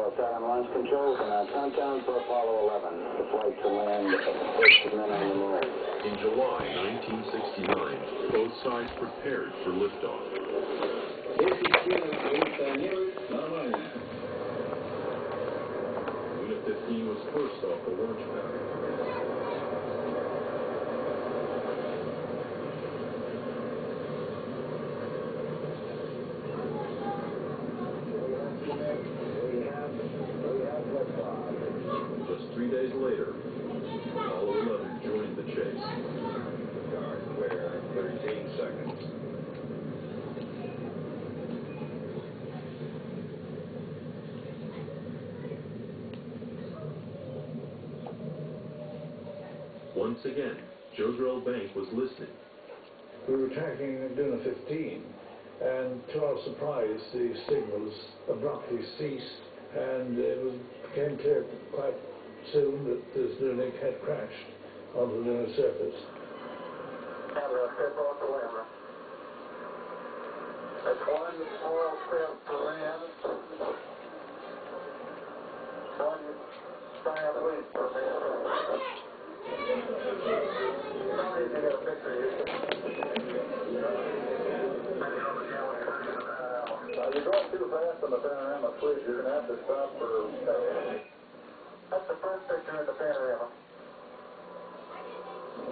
outside on launch controls and countdown for Apollo 11, the flight to land the first men on the moon. In July 1969, both sides prepared for liftoff. Unit 15 was first off the launch pad. Just 3 days later, Apollo 11 joined the chase. Guard clear, 13 seconds. Once again, Josrell Bank was listening. We were tracking Luna 15, and to our surprise, the signals abruptly ceased, and it became clear quite soon that this Luna had crashed onto the lunar surface. That's one small step for man, one giant leap for mankind. Somebody can get a picture of you. You're going too fast on the panorama switch. You're going to have to stop for... That's the first picture of the panorama.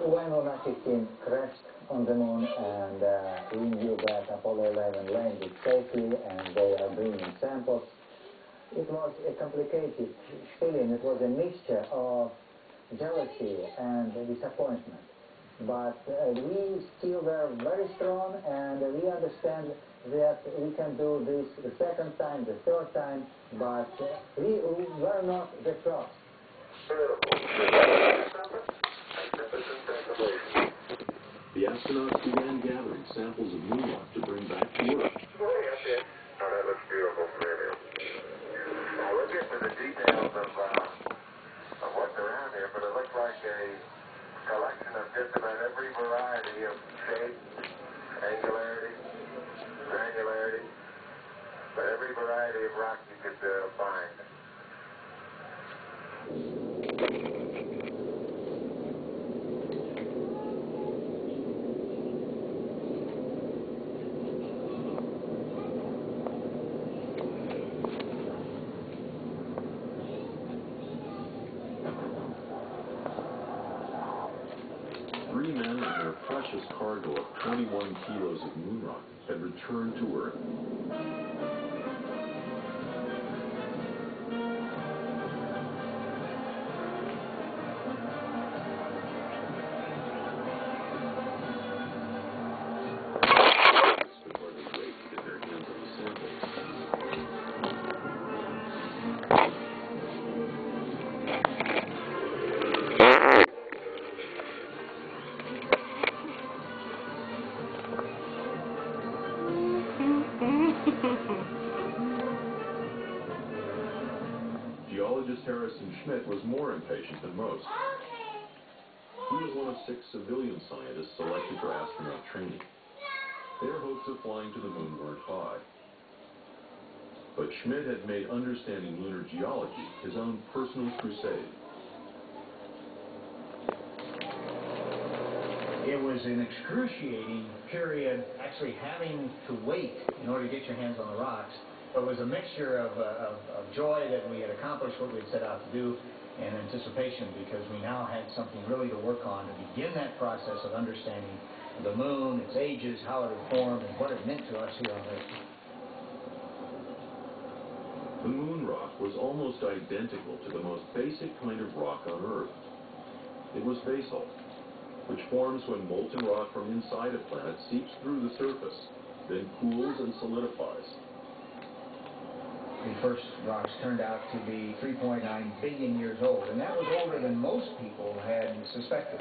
When Luna 15 crashed on the moon, and we knew that Apollo 11 landed safely and they are bringing samples, it was a complicated feeling. It was a mixture of jealousy and disappointment. But we still were very strong, and we understand that we can do this the second time, the third time, but we were not the first. The astronauts began gathering samples of moon rock to bring back to Earth. Oh, that looks beautiful from here. Now, we'll get to the details of what's around here, but it looks like a collection of just about every variety of shape, angularity, granularity, but every variety of rock you could find. Three men and their precious cargo of 21 kilos of moon rock had returned to Earth. Before they wait to get their hands on the samples. Geologist Harrison Schmitt was more impatient than most. He was one of 6 civilian scientists selected for astronaut training. Their hopes of flying to the moon weren't high. But Schmitt had made understanding lunar geology his own personal crusade. It was an excruciating period, actually having to wait in order to get your hands on the rocks. But it was a mixture of joy that we had accomplished what we had set out to do, and anticipation because we now had something really to work on to begin that process of understanding the moon, its ages, how it had formed, and what it meant to us here on Earth. The moon rock was almost identical to the most basic kind of rock on Earth. It was basalt, which forms when molten rock from inside a planet seeps through the surface, then cools and solidifies. The first rocks turned out to be 3.9 billion years old, and that was older than most people had suspected.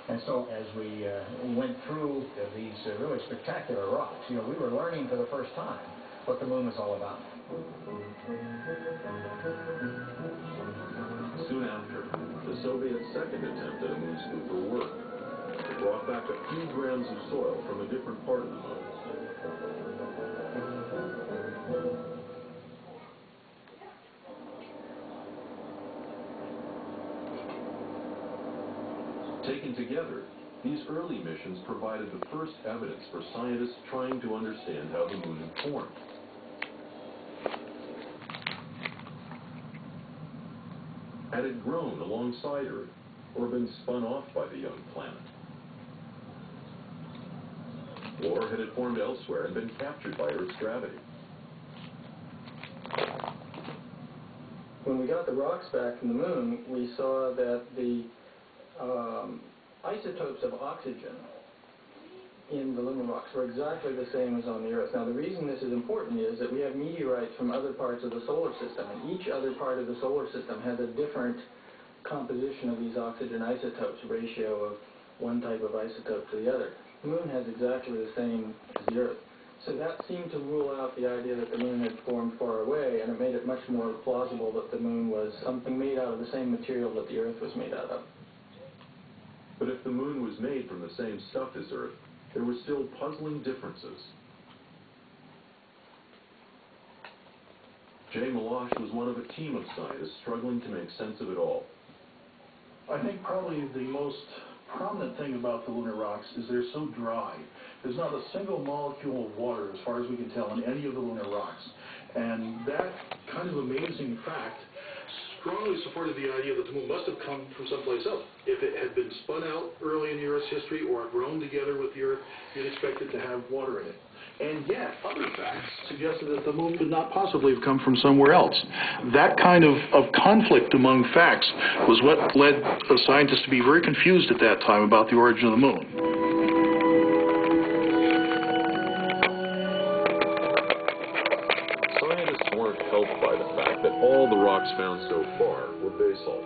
And so as we went through these really spectacular rocks, we were learning for the first time what the moon was all about. Soon after, the Soviets' second attempt at a moon scooper worked. It brought back a few grams of soil from a different part of the moon. Taken together, these early missions provided the first evidence for scientists trying to understand how the moon had formed. Had it grown alongside Earth, or been spun off by the young planet? Or had it formed elsewhere and been captured by Earth's gravity? When we got the rocks back from the moon, we saw that the isotopes of oxygen in the lunar rocks were exactly the same as on the Earth. Now, the reason this is important is that we have meteorites from other parts of the solar system, and each other part of the solar system has a different composition of these oxygen isotopes, ratio of one type of isotope to the other. The moon has exactly the same as the Earth. So that seemed to rule out the idea that the moon had formed far away, and it made it much more plausible that the moon was something made out of the same material that the Earth was made out of. But if the moon was made from the same stuff as Earth, there were still puzzling differences. Jay Milosh was one of a team of scientists struggling to make sense of it all. I think probably the most prominent thing about the lunar rocks is they're so dry. There's not a single molecule of water, as far as we can tell, in any of the lunar rocks. And that kind of amazing fact strongly supported the idea that the moon must have come from someplace else. If it had been spun out early in the Earth's history or grown together with the Earth, you'd expect it to have water in it. And yet, other facts suggested that the moon could not possibly have come from somewhere else. That kind of conflict among facts was what led scientists to be very confused at that time about the origin of the moon. Scientists weren't helped by the fact that all the rocks found so far were basalt,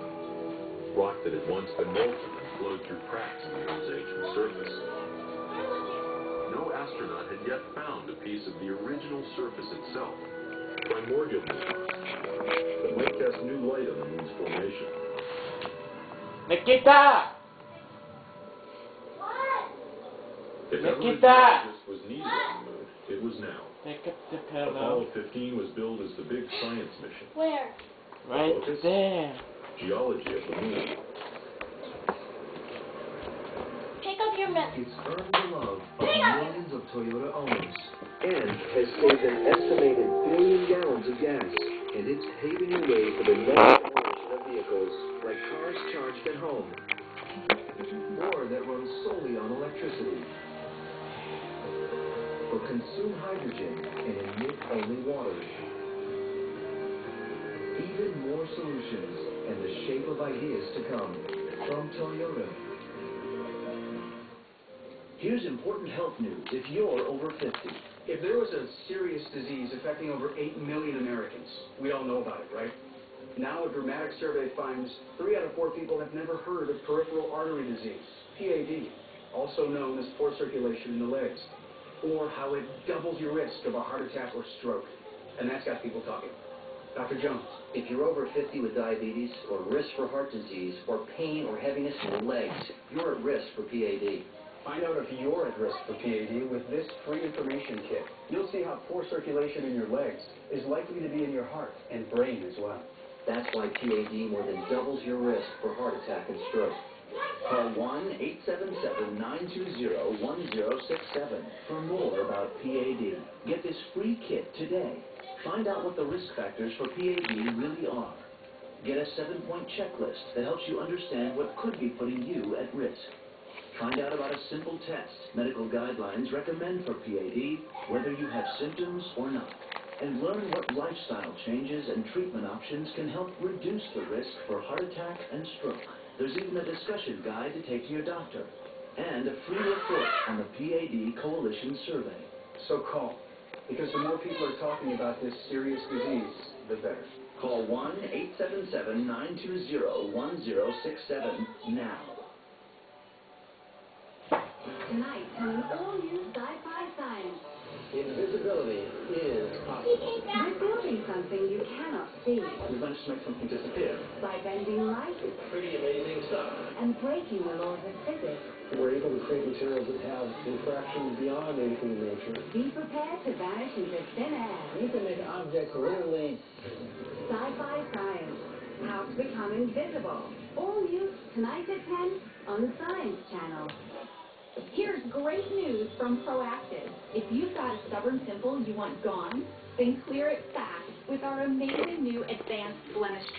rock that had once been molten and flowed through cracks in the Earth's ancient surface. No astronaut had yet found a piece of the original surface itself, primordial moon rocks, that might cast new light on the moon's formation. Nikita! If ever a Nikita! geologist was needed on the moon, it was now. Nikita, Apollo 15 was billed as the big science mission. Where? Right Focus, there. geology of the moon. Pick up your mess. It's earned the love of millions of Toyota owners and has saved an estimated 1 billion gallons of gas. And it's paving the way for the next generation of vehicles, like cars charged at home, or that run solely on electricity, or consume hydrogen and emit only water. Even more solutions and the shape of ideas to come from Toyota. Here's important health news if you're over 50. If there was a serious disease affecting over 8 million Americans, we all know about it, right? Now a dramatic survey finds 3 out of 4 people have never heard of peripheral artery disease, PAD, also known as poor circulation in the legs, or how it doubles your risk of a heart attack or stroke. And that's got people talking. Dr. Jones. If you're over 50 with diabetes, or risk for heart disease, or pain or heaviness in your legs, you're at risk for PAD. Find out if you're at risk for PAD with this free information kit. You'll see how poor circulation in your legs is likely to be in your heart and brain as well. That's why PAD more than doubles your risk for heart attack and stroke. Call 1-877-920-1067 for more about PAD. Get this free kit today. Find out what the risk factors for PAD really are. Get a 7-point checklist that helps you understand what could be putting you at risk. Find out about a simple test medical guidelines recommend for PAD, whether you have symptoms or not. And learn what lifestyle changes and treatment options can help reduce the risk for heart attack and stroke. There's even a discussion guide to take to your doctor. And a free report on the PAD Coalition survey. So call, because the more people are talking about this serious disease, the better. Call 1-877-920-1067 now. Tonight, on an all-new sci-fi science. Invisibility is possible. We're building something you cannot see. We managed to make something disappear. By bending light. Pretty amazing stuff. And breaking the laws of physics. We're able to create materials that have infractions beyond anything in nature. Be prepared to vanish into thin air. You can make objects literally... Sci-fi science. How to become invisible. All new tonight at 10 on the Science Channel. Here's great news from Proactive. If you've got a stubborn pimple you want gone, then clear it fast with our amazing new advanced blemish